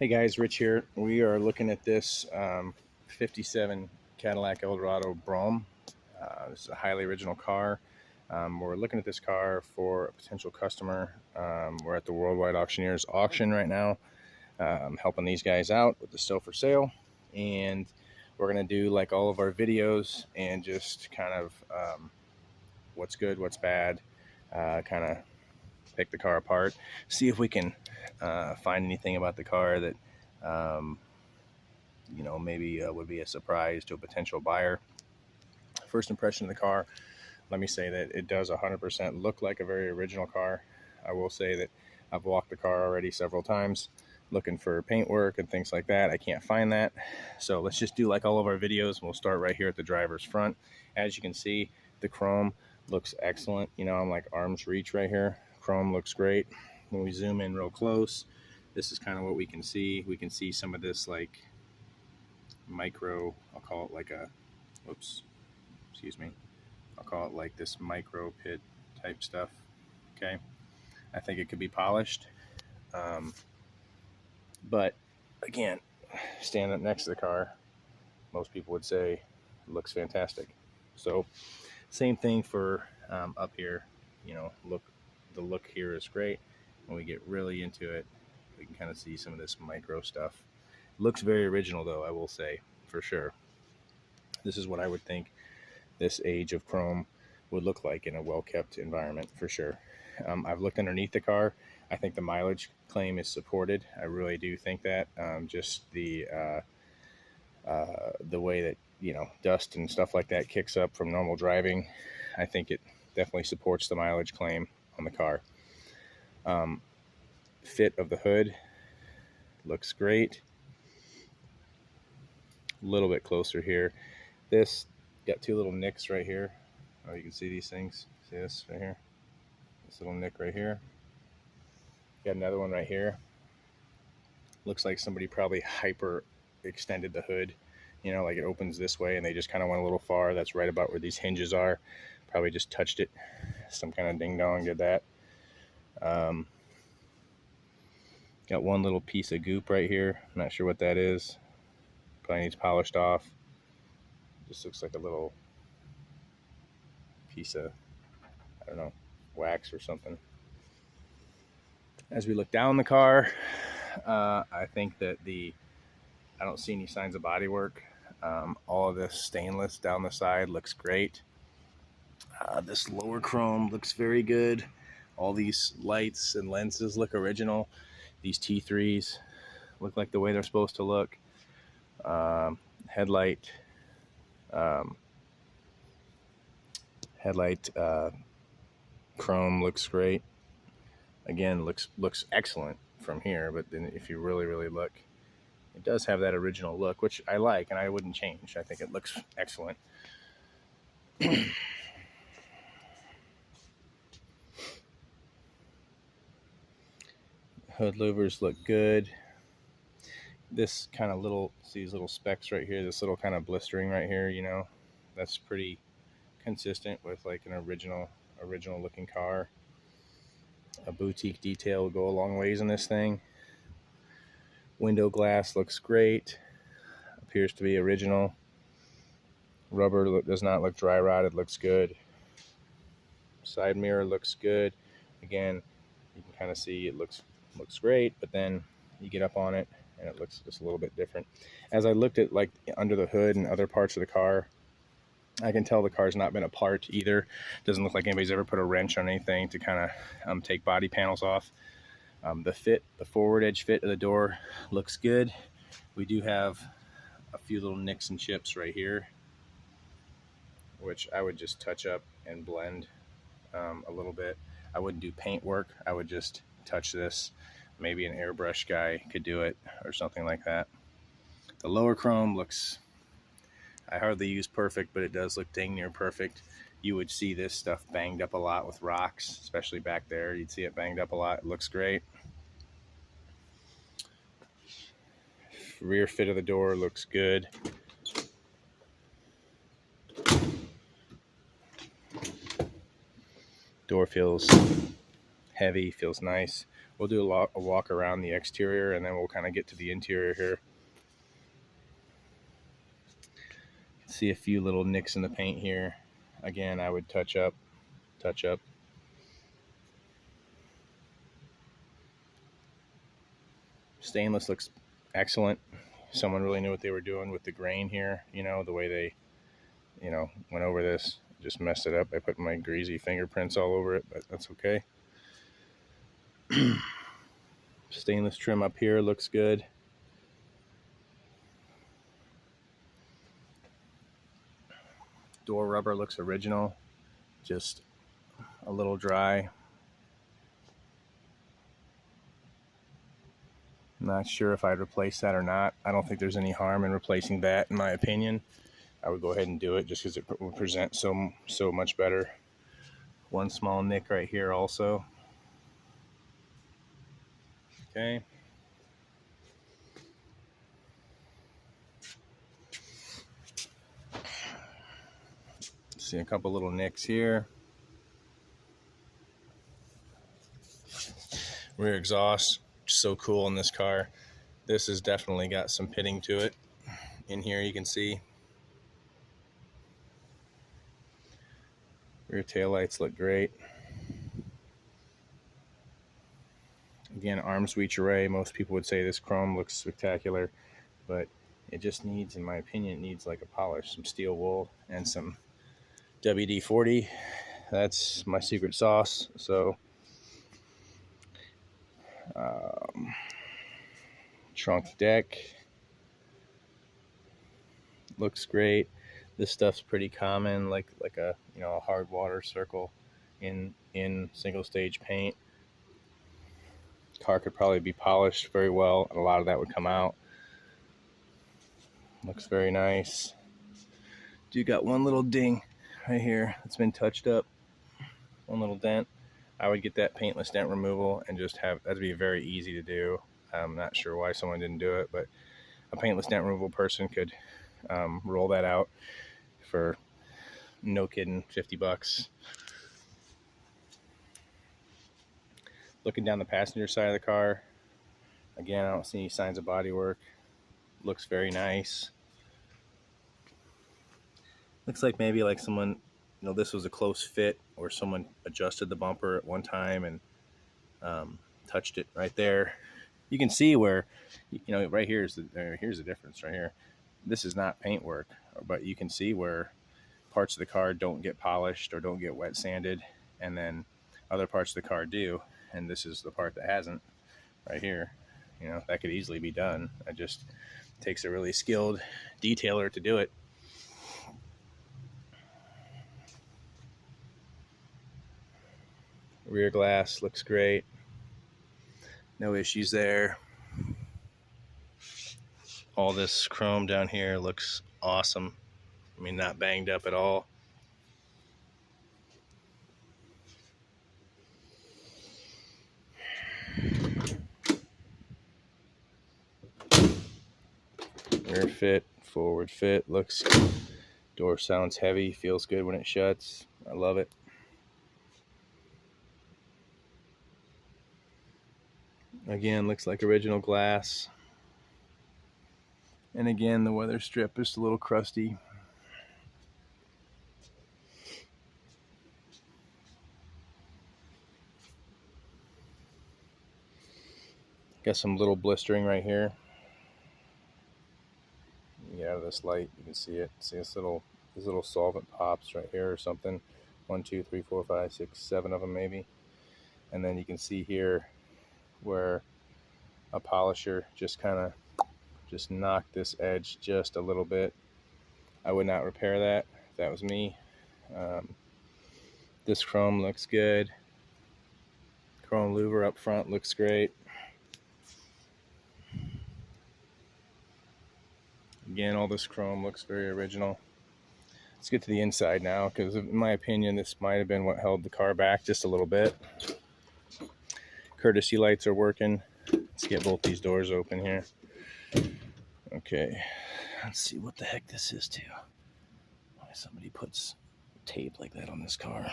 Hey guys, Rich here. We are looking at this 57 Cadillac Eldorado brougham. This is a highly original car. We're looking at this car for a potential customer. We're at the Worldwide Auctioneers auction right now, helping these guys out with the still for sale. And we're going to do like all of our videos and just kind of what's good, what's bad, kind of pick the car apart, see if we can find anything about the car that maybe would be a surprise to a potential buyer. First impression of the car, let me say that it does 100% look like a very original car. I will say that I've walked the car already several times looking for paintwork and things like that. I can't find that, so let's just do like all of our videos. We'll start right here at the driver's front. As you can see, the chrome looks excellent. I'm like arm's reach right here. Chrome looks great. When we zoom in real close, this is kind of what we can see. We can see some of this like micro, I'll call it like a, I'll call it like this micro pit type stuff. Okay, I think it could be polished, but again, standing up next to the car, most people would say it looks fantastic. So same thing for up here. The look here is great. When we get really into it, we can kind of see some of this micro stuff. Looks very original though, I will say, for sure. This is what I would think this age of chrome would look like in a well-kept environment, for sure. I've looked underneath the car. I think the mileage claim is supported. I really do think that. Just the way that dust and stuff like that kicks up from normal driving, I think it definitely supports the mileage claim on the car. Fit of the hood looks great. A little bit closer here. This got two little nicks right here. Oh, you can see these things. See this right here? This little nick right here. Got another one right here. Looks like somebody probably hyper extended the hood. Like it opens this way and they just kind of went a little far. That's right about where these hinges are. Probably just touched it. Some kind of ding dong did that. Got one little piece of goop right here. I'm not sure what that is. Probably needs polished off. Just looks like a little piece of, I don't know, wax or something. As we look down the car, I think that I don't see any signs of body work. All of this stainless down the side looks great. This lower chrome looks very good. All these lights and lenses look original. These T3s look like the way they're supposed to look. Headlight chrome looks great. Again, looks excellent from here, but then if you really look, it does have that original look, which I like and I wouldn't change. I think it looks excellent. Hood louvers look good. This kind of see these little specks right here, this little kind of blistering right here, that's pretty consistent with like an original looking car. A boutique detail will go a long ways in this thing. Window glass looks great. Appears to be original. Rubber does not look dry rotted, looks good. Side mirror looks good. Again, you can kind of see it looks great, but then you get up on it and it looks just a little bit different. As I looked at like under the hood and other parts of the car, I can tell the car's not been apart either. Doesn't look like anybody's ever put a wrench on anything to kind of take body panels off. The forward edge fit of the door looks good. We do have a few little nicks and chips right here, which I would just touch up and blend a little bit. I wouldn't do paint work. I would just touch this. Maybe an airbrush guy could do it or something like that. The lower chrome looks, I hardly use perfect, but it does look dang near perfect. You would see this stuff banged up a lot with rocks, especially back there. You'd see it banged up a lot. It looks great. Rear fit of the door looks good. Door feels heavy, feels nice. we'll do a walk around the exterior, and then we'll kind of get to the interior here. See a few little nicks in the paint here. Again, I would touch up. Stainless looks excellent. Someone really knew what they were doing with the grain here. You know, the way they, went over this. Just messed it up. I put my greasy fingerprints all over it, but that's okay. Stainless trim up here looks good. Door rubber looks original, just a little dry. Not sure if I'd replace that or not. I don't think there's any harm in replacing that, in my opinion. I would go ahead and do it just because it would present so much better. One small nick right here also. Okay. See a couple little nicks here. Rear exhaust, so cool in this car. This has definitely got some pitting to it. In here you can see. Rear taillights look great. Again, arms reach array. Most people would say this chrome looks spectacular, but it just needs, in my opinion, it needs like a polish, some steel wool and some WD-40. That's my secret sauce. So trunk deck looks great. This stuff's pretty common, like a a hard water circle in single stage paint. Car could probably be polished very well, and a lot of that would come out. Looks very nice. Do got one little ding right here. It's been touched up. One little dent. I would get that paintless dent removal and just have that'd be very easy to do. I'm not sure why someone didn't do it, but a paintless dent removal person could roll that out for, no kidding, $50. Looking down the passenger side of the car, again, I don't see any signs of body work. Looks very nice. Looks like maybe like someone, this was a close fit, or someone adjusted the bumper at one time and touched it right there. You can see where, right here's the difference right here. This is not paint work, but you can see where parts of the car don't get polished or don't get wet sanded, and then other parts of the car do, and this is the part that hasn't right here. That could easily be done. It just takes a really skilled detailer to do it. Rear glass looks great. No issues there. All this chrome down here looks awesome. I mean, not banged up at all. Rear fit, forward fit, looks, door sounds heavy, feels good when it shuts. I love it. Again, looks like original glass. And again, the weather strip is a little crusty. Got some little blistering right here. Get out of this light, you can see it. See these little solvent pops right here or something. 1, 2, 3, 4, 5, 6, 7 of them maybe. And then you can see here where a polisher just knocked this edge just a little bit. I would not repair that if that was me. This chrome looks good. Chrome louver up front looks great. Again, all this chrome looks very original. Let's get to the inside now, because in my opinion, this might have been what held the car back just a little bit. Courtesy lights are working. Let's get both these doors open here. Okay, let's see what the heck this is too. Why somebody puts tape like that on this car.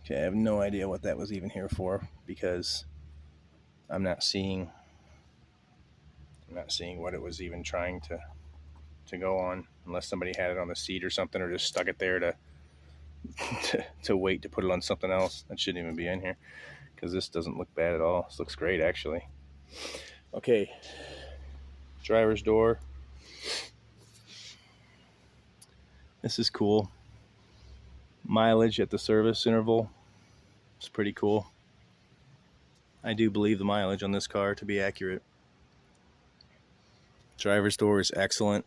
Okay, I have no idea what that was even here for, because I'm not seeing what it was even trying to go on, unless somebody had it on the seat or something, or just stuck it there to wait to put it on something else. That shouldn't even be in here, because this doesn't look bad at all. This looks great, actually. Okay, driver's door. This is cool. Mileage at the service interval. It's pretty cool. I do believe the mileage on this car to be accurate. Driver's door is excellent.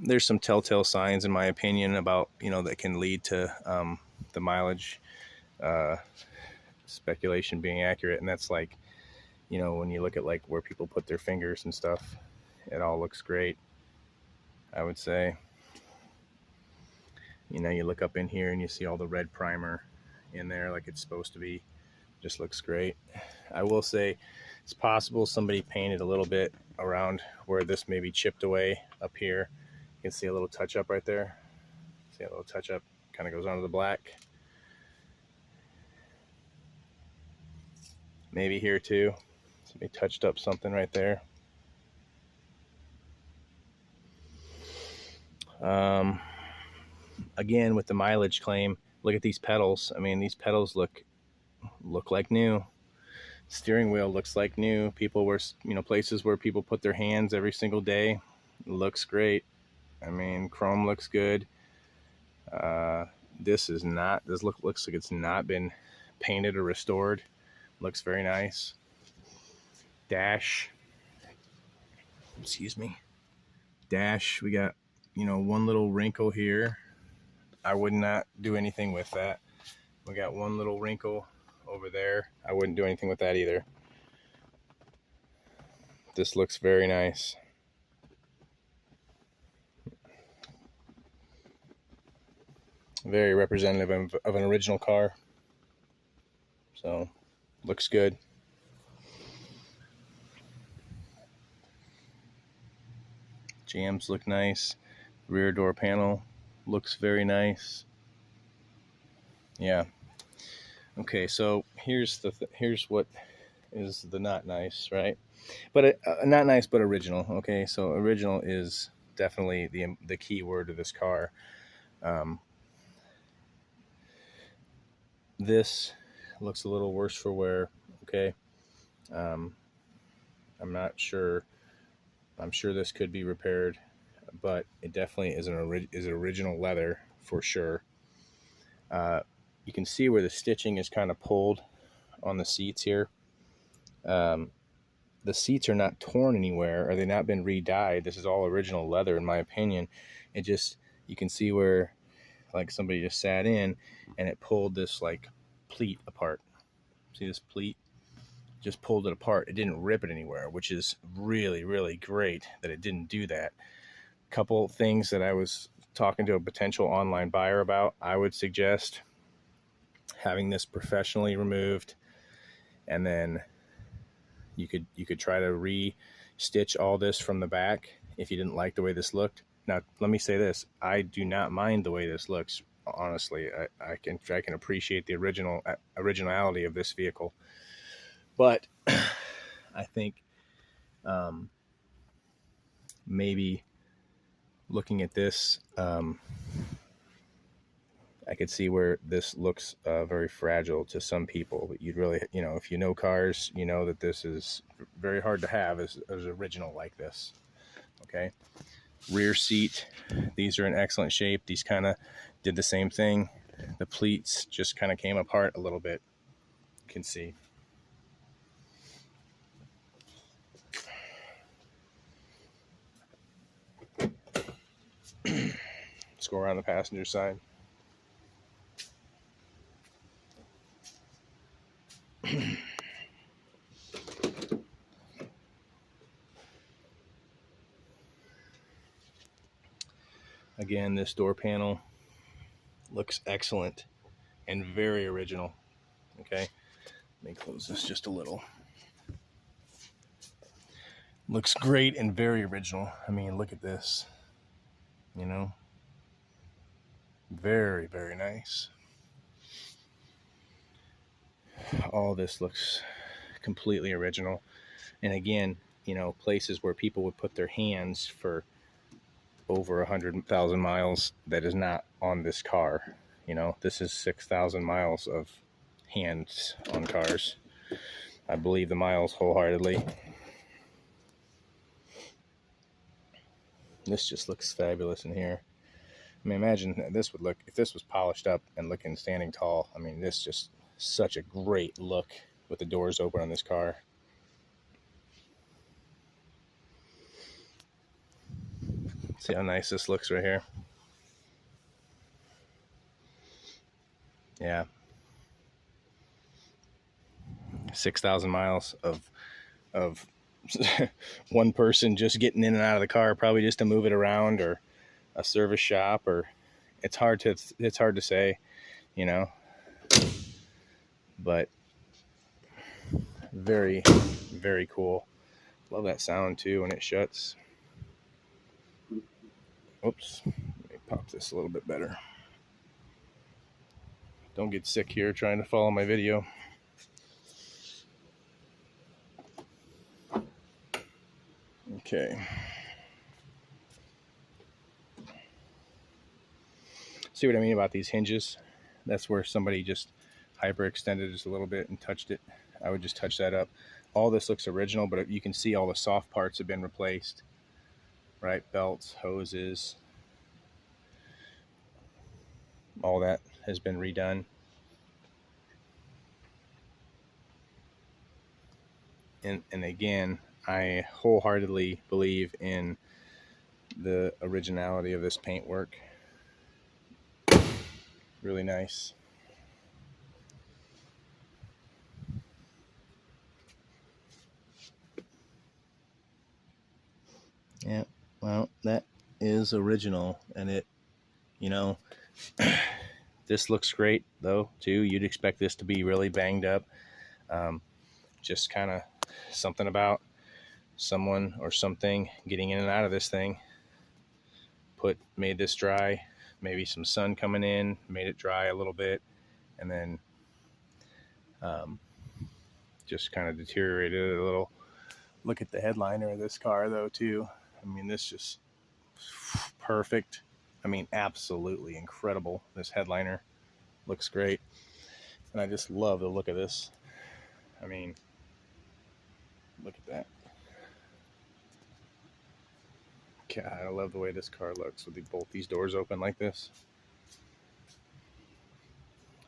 There's some telltale signs, in my opinion, about, that can lead to the mileage speculation being accurate, and that's like, when you look at like where people put their fingers and stuff, it all looks great, I would say. You look up in here and you see all the red primer in there like it's supposed to be. Just looks great. I will say it's possible somebody painted a little bit around where this maybe chipped away up here. You can see a little touch up right there. See a little touch up kind of goes onto the black. Maybe here too. Somebody touched up something right there. Again, with the mileage claim, look at these pedals. I mean, these pedals look like new. Steering wheel looks like new. People were, places where people put their hands every single day. It looks great. I mean, chrome looks good. This looks like it's not been painted or restored. Looks very nice. Dash. Excuse me. Dash. We got, one little wrinkle here. I would not do anything with that. We got one little wrinkle over there. I wouldn't do anything with that either. This looks very nice. Very representative of an original car. So, looks good. Jambs look nice. Rear door panel looks very nice. Yeah. Okay, so here's what is the not nice, right? But not nice, but original. Okay, so original is definitely the key word of this car. This looks a little worse for wear. Okay, I'm not sure. I'm sure this could be repaired, but it definitely is original leather for sure. You can see where the stitching is kind of pulled on the seats here. The seats are not torn anywhere, or they've not been re-dyed. This is all original leather, in my opinion. You can see where like somebody just sat in and it pulled this like pleat apart. See this pleat? Just pulled it apart. It didn't rip it anywhere, which is really, really great that it didn't do that. Couple things that I was talking to a potential online buyer about. I would suggest having this professionally removed, and then you could try to re-stitch all this from the back if you didn't like the way this looked. Now, let me say this. I do not mind the way this looks. Honestly, I can appreciate the originality of this vehicle. But I think maybe looking at this, I could see where this looks very fragile to some people. But you'd really, if you know cars, you know that this is very hard to have as original like this. Okay. Rear seat. These are in excellent shape. These kind of did the same thing. The pleats just kind of came apart a little bit. You can see. Let's go around the passenger side. Again, this door panel looks excellent and very original. Okay, let me close this just a little. Looks great and very original. I mean, look at this. Very, very nice. all this looks completely original. And again, you know, places where people would put their hands for over 100,000 miles, that is not on this car. You know, this is 6,000 miles of hands on cars. I believe the miles wholeheartedly. This just looks fabulous in here. I mean, imagine this would look, if this was polished up and looking standing tall. I mean, this just such a great look with the doors open on this car. See how nice this looks right here. Yeah. 6,000 miles of one person just getting in and out of the car, probably just to move it around, or a service shop, or it's hard to say, you know, but very, very cool. Love that sound too when it shuts. Oops, let me pop this a little bit better. Don't get sick here trying to follow my video. Okay. See what I mean about these hinges? That's where somebody just hyperextended just a little bit and touched it. I would just touch that up. All this looks original, but you can see all the soft parts have been replaced, right? Belts, hoses, all that has been redone. And again, I wholeheartedly believe in the originality of this paintwork. Really nice. Yeah, well, that is original, and it, you know, this looks great though too. You'd expect this to be really banged up. Just kind of something about someone or something getting in and out of this thing made this dry. Maybe some sun coming in made it dry a little bit, and then just kind of deteriorated it a little. Look at the headliner of this car though too. I mean, this just perfect. I mean, absolutely incredible. This headliner looks great, and I just love the look of this. I mean, look at that. God, I love the way this car looks with both these doors open like this.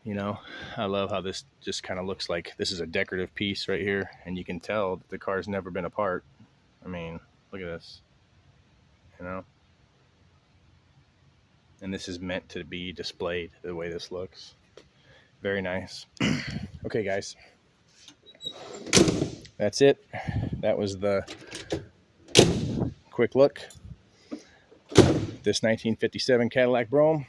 You know, I love how this just kind of looks like this is a decorative piece right here, and you can tell that the car's never been apart. I mean, look at this, you know? And this is meant to be displayed the way this looks. Very nice. Okay, guys. That's it. That was the quick look. This 1957 Cadillac Brougham.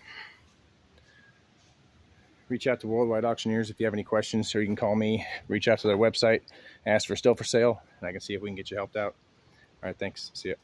Reach out to Worldwide Auctioneers if you have any questions, or you can call me. Reach out to their website, ask for still for sale, and I can see if we can get you helped out. All right, thanks. See ya.